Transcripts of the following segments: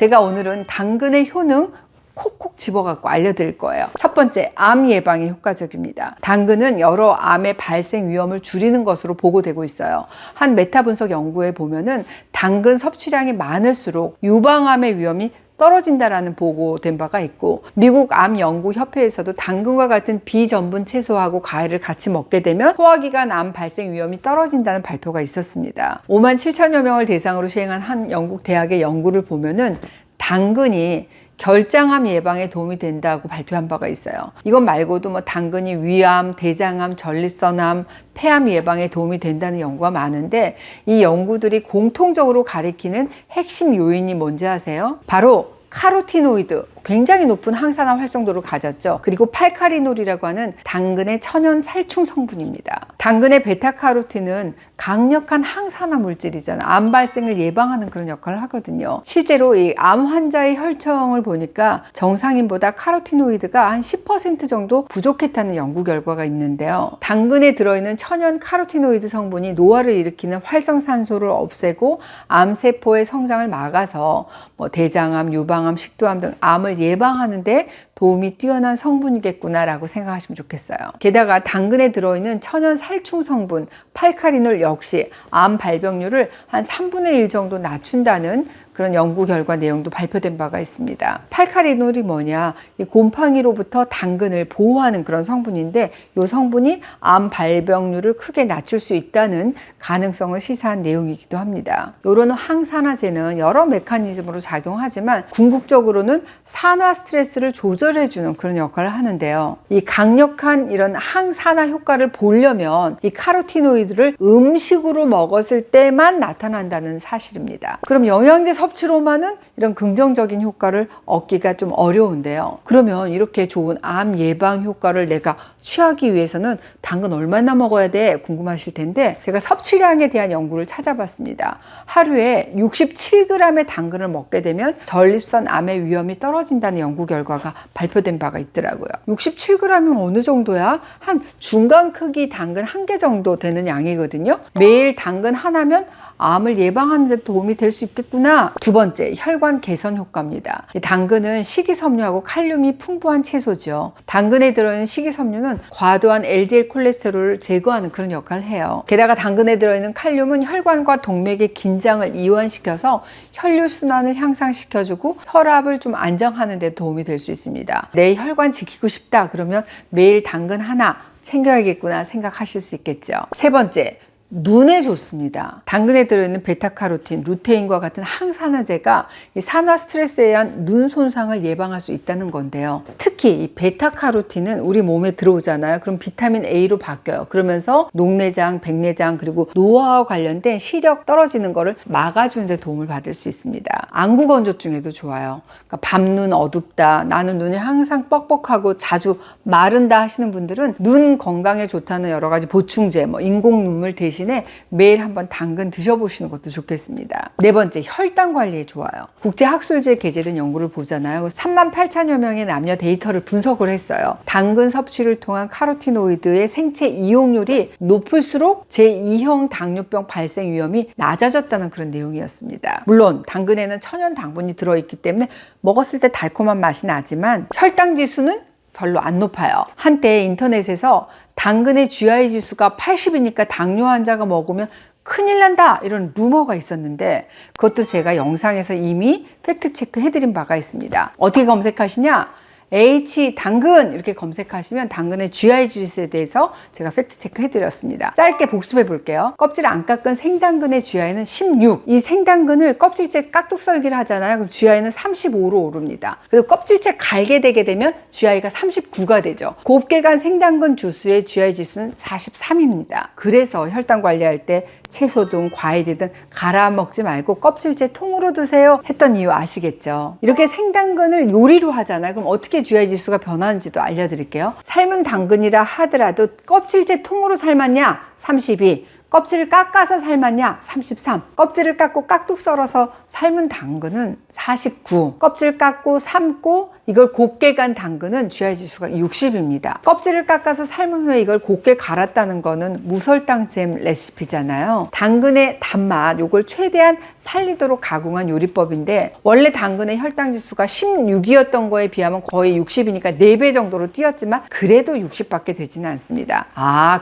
제가 오늘은 당근의 효능 콕콕 집어갖고 알려드릴 거예요. 첫 번째, 암 예방에 효과적입니다. 당근은 여러 암의 발생 위험을 줄이는 것으로 보고되고 있어요. 한 메타 분석 연구에 보면은 당근 섭취량이 많을수록 유방암의 위험이 떨어진다라는 보고된 바가 있고, 미국 암연구협회에서도 당근과 같은 비전분 채소하고 과일을 같이 먹게 되면 소화기관 암 발생 위험이 떨어진다는 발표가 있었습니다. 5만 7천여 명을 대상으로 시행한 한 영국 대학의 연구를 보면은 당근이 결장암 예방에 도움이 된다고 발표한 바가 있어요. 이것 말고도 뭐 당근이 위암, 대장암, 전립선암, 폐암 예방에 도움이 된다는 연구가 많은데, 이 연구들이 공통적으로 가리키는 핵심 요인이 뭔지 아세요? 바로 카로티노이드, 굉장히 높은 항산화 활성도를 가졌죠. 그리고 팔카리놀이라고 하는 당근의 천연 살충 성분입니다. 당근의 베타카로틴은 강력한 항산화 물질이잖아요. 암 발생을 예방하는 그런 역할을 하거든요. 실제로 이 암 환자의 혈청을 보니까 정상인보다 카로티노이드가 한 10% 정도 부족했다는 연구 결과가 있는데요. 당근에 들어있는 천연 카로티노이드 성분이 노화를 일으키는 활성산소를 없애고 암세포의 성장을 막아서 뭐 대장암, 유방암, 식도암 등 암을 예방하는 데 도움이 뛰어난 성분이겠구나라고 생각하시면 좋겠어요. 게다가 당근에 들어있는 천연 살충 성분 팔카리놀 역시 암 발병률을 한 3분의 1 정도 낮춘다는 그런 연구 결과 내용도 발표된 바가 있습니다. 팔카리놀이 뭐냐? 이 곰팡이로부터 당근을 보호하는 그런 성분인데, 이 성분이 암 발병률을 크게 낮출 수 있다는 가능성을 시사한 내용이기도 합니다. 이런 항산화제는 여러 메커니즘으로 작용하지만 궁극적으로는 산화 스트레스를 조절해주는 그런 역할을 하는데요. 이 강력한 이런 항산화 효과를 보려면 이 카로티노이드를 음식으로 먹었을 때만 나타난다는 사실입니다. 그럼 영양제 섭취로만은 이런 긍정적인 효과를 얻기가 좀 어려운데요. 그러면 이렇게 좋은 암 예방 효과를 내가 취하기 위해서는 당근 얼마나 먹어야 돼? 궁금하실 텐데, 제가 섭취량에 대한 연구를 찾아봤습니다. 하루에 67g의 당근을 먹게 되면 전립선 암의 위험이 떨어진다는 연구 결과가 발표된 바가 있더라고요. 67g이면 어느 정도야? 한 중간 크기 당근 1개 정도 되는 양이거든요. 매일 당근 하나면 암을 예방하는 데 도움이 될 수 있겠구나. 두 번째, 혈관 개선 효과입니다. 당근은 식이섬유하고 칼륨이 풍부한 채소죠. 당근에 들어있는 식이섬유는 과도한 LDL 콜레스테롤을 제거하는 그런 역할을 해요. 게다가 당근에 들어있는 칼륨은 혈관과 동맥의 긴장을 이완시켜서 혈류순환을 향상시켜주고 혈압을 좀 안정하는 데 도움이 될 수 있습니다. 내 혈관 지키고 싶다 그러면 매일 당근 하나 챙겨야겠구나 생각하실 수 있겠죠. 세 번째, 눈에 좋습니다. 당근에 들어있는 베타카로틴, 루테인과 같은 항산화제가 이 산화 스트레스에 의한 눈 손상을 예방할 수 있다는 건데요. 특히 이 베타카로틴은 우리 몸에 들어오잖아요. 그럼 비타민 A로 바뀌어요. 그러면서 녹내장, 백내장, 그리고 노화와 관련된 시력 떨어지는 거를 막아주는 데 도움을 받을 수 있습니다. 안구 건조증에도 좋아요. 그러니까 밤눈 어둡다, 나는 눈이 항상 뻑뻑하고 자주 마른다 하시는 분들은 눈 건강에 좋다는 여러 가지 보충제, 뭐 인공 눈물 대신 매일 한번 당근 드셔보시는 것도 좋겠습니다. 네 번째, 혈당 관리에 좋아요. 국제학술지에 게재된 연구를 보잖아요. 3만 8천여 명의 남녀 데이터를 분석을 했어요. 당근 섭취를 통한 카로티노이드의 생체 이용률이 높을수록 제2형 당뇨병 발생 위험이 낮아졌다는 그런 내용이었습니다. 물론 당근에는 천연 당분이 들어있기 때문에 먹었을 때 달콤한 맛이 나지만 혈당 지수는 별로 안 높아요. 한때 인터넷에서 당근의 GI 지수가 80이니까 당뇨 환자가 먹으면 큰일 난다 이런 루머가 있었는데, 그것도 제가 영상에서 이미 팩트체크 해드린 바가 있습니다. 어떻게 검색하시냐? H 당근 이렇게 검색하시면 당근의 GI 지수에 대해서 제가 팩트체크 해드렸습니다. 짧게 복습해 볼게요. 껍질 안 깎은 생당근의 GI는 16. 이 생당근을 껍질째 깍둑썰기를 하잖아요. 그럼 GI는 35로 오릅니다. 그리고 껍질째 갈게 되게 되면 GI가 39가 되죠. 곱게 간 생당근 주스의 GI 지수는 43입니다. 그래서 혈당 관리할 때 채소든 과일이든 갈아 먹지 말고 껍질째 통으로 드세요 했던 이유 아시겠죠? 이렇게 생당근을 요리로 하잖아요. 그럼 어떻게 GI 지수가 변하는지도 알려드릴게요. 삶은 당근이라 하더라도 껍질째 통으로 삶았냐? 32. 껍질을 깎아서 삶았냐? 33. 껍질을 깎고 깍둑 썰어서 삶은 당근은 49. 껍질 깎고 삶고 이걸 곱게 간 당근은 GI 지수가 60입니다. 껍질을 깎아서 삶은 후에 이걸 곱게 갈았다는 거는 무설탕 잼 레시피잖아요. 당근의 단맛, 요걸 최대한 살리도록 가공한 요리법인데, 원래 당근의 혈당 지수가 16이었던 거에 비하면 거의 60이니까 4배 정도로 뛰었지만 그래도 60밖에 되지는 않습니다.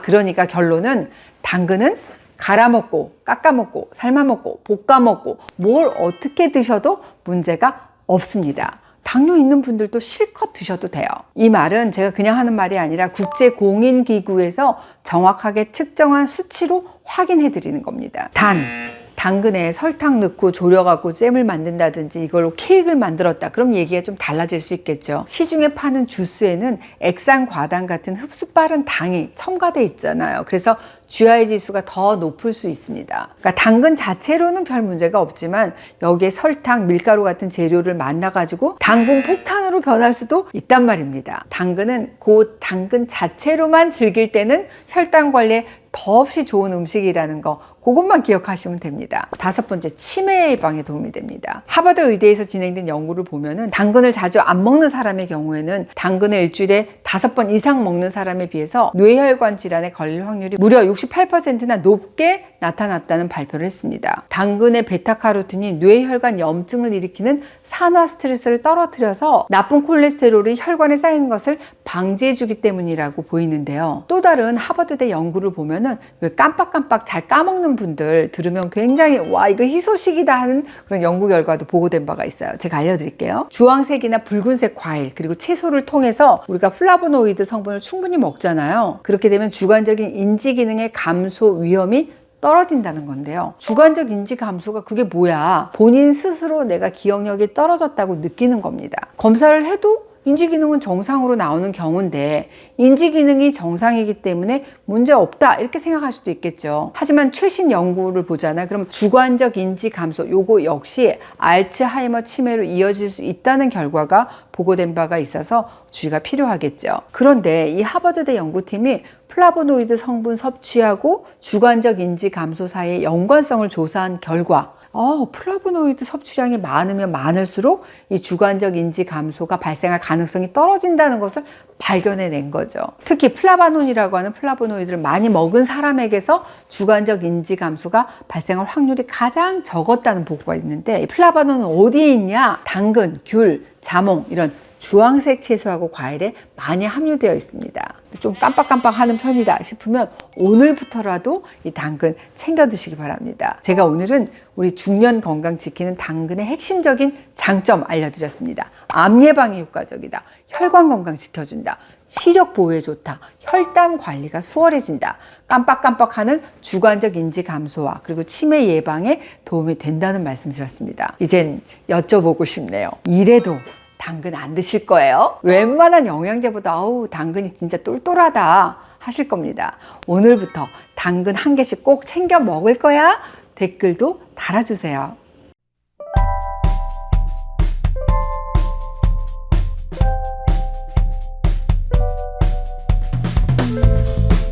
그러니까 결론은 당근은 갈아 먹고 깎아 먹고 삶아 먹고 볶아 먹고 뭘 어떻게 드셔도 문제가 없습니다. 당뇨 있는 분들도 실컷 드셔도 돼요. 이 말은 제가 그냥 하는 말이 아니라 국제공인기구에서 정확하게 측정한 수치로 확인해 드리는 겁니다. 당근에 설탕 넣고 졸여갖고 잼을 만든다든지 이걸로 케이크를 만들었다, 그럼 얘기가 좀 달라질 수 있겠죠. 시중에 파는 주스에는 액상과당 같은 흡수 빠른 당이 첨가돼 있잖아요. 그래서 GI 지수가 더 높을 수 있습니다. 그러니까 당근 자체로는 별 문제가 없지만 여기에 설탕, 밀가루 같은 재료를 만나가지고 당분 폭탄으로 변할 수도 있단 말입니다. 당근은 그 당근 자체로만 즐길 때는 혈당 관리에 더없이 좋은 음식이라는 거, 그것만 기억하시면 됩니다. 5번째, 치매 예방에 도움이 됩니다. 하버드 의대에서 진행된 연구를 보면은 당근을 자주 안 먹는 사람의 경우에는 당근을 일주일에 5번 이상 먹는 사람에 비해서 뇌혈관 질환에 걸릴 확률이 무려 68%나 높게 나타났다는 발표를 했습니다. 당근의 베타카로틴이 뇌혈관 염증을 일으키는 산화 스트레스를 떨어뜨려서 나쁜 콜레스테롤이 혈관에 쌓이는 것을 방지해주기 때문이라고 보이는데요. 또 다른 하버드대 연구를 보면은 왜 깜빡깜빡 잘 까먹는 분들 들으면 굉장히 와 이거 희소식이다 하는 그런 연구 결과도 보고된 바가 있어요. 제가 알려드릴게요. 주황색이나 붉은색 과일 그리고 채소를 통해서 우리가 플라보노이드 성분을 충분히 먹잖아요. 그렇게 되면 주관적인 인지 기능의 감소 위험이 떨어진다는 건데요. 주관적 인지 감소가 그게 뭐야? 본인 스스로 내가 기억력이 떨어졌다고 느끼는 겁니다. 검사를 해도 인지 기능은 정상으로 나오는 경우인데 인지 기능이 정상이기 때문에 문제 없다 이렇게 생각할 수도 있겠죠. 하지만 최신 연구를 보잖아요. 그럼 주관적 인지 감소 요거 역시 알츠하이머 치매로 이어질 수 있다는 결과가 보고된 바가 있어서 주의가 필요하겠죠. 그런데 이 하버드대 연구팀이 플라보노이드 성분 섭취하고 주관적 인지 감소 사이의 연관성을 조사한 결과 플라보노이드 섭취량이 많으면 많을수록 이 주관적 인지 감소가 발생할 가능성이 떨어진다는 것을 발견해낸 거죠. 특히 플라바논이라고 하는 플라보노이드를 많이 먹은 사람에게서 주관적 인지 감소가 발생할 확률이 가장 적었다는 보고가 있는데, 이 플라바논은 어디에 있냐? 당근, 귤, 자몽 이런 주황색 채소하고 과일에 많이 함유되어 있습니다. 좀 깜빡깜빡 하는 편이다 싶으면 오늘부터라도 이 당근 챙겨 드시기 바랍니다. 제가 오늘은 우리 중년 건강 지키는 당근의 핵심적인 장점 알려드렸습니다. 암 예방에 효과적이다, 혈관 건강 지켜준다, 시력 보호에 좋다, 혈당 관리가 수월해진다, 깜빡깜빡하는 주관적 인지 감소와 그리고 치매 예방에 도움이 된다는 말씀 드렸습니다. 이젠 여쭤보고 싶네요. 이래도 당근 안 드실 거예요? 웬만한 영양제보다 당근이 진짜 똘똘하다 하실 겁니다. 오늘부터 당근 한 개씩 꼭 챙겨 먹을 거야? 댓글도 달아주세요.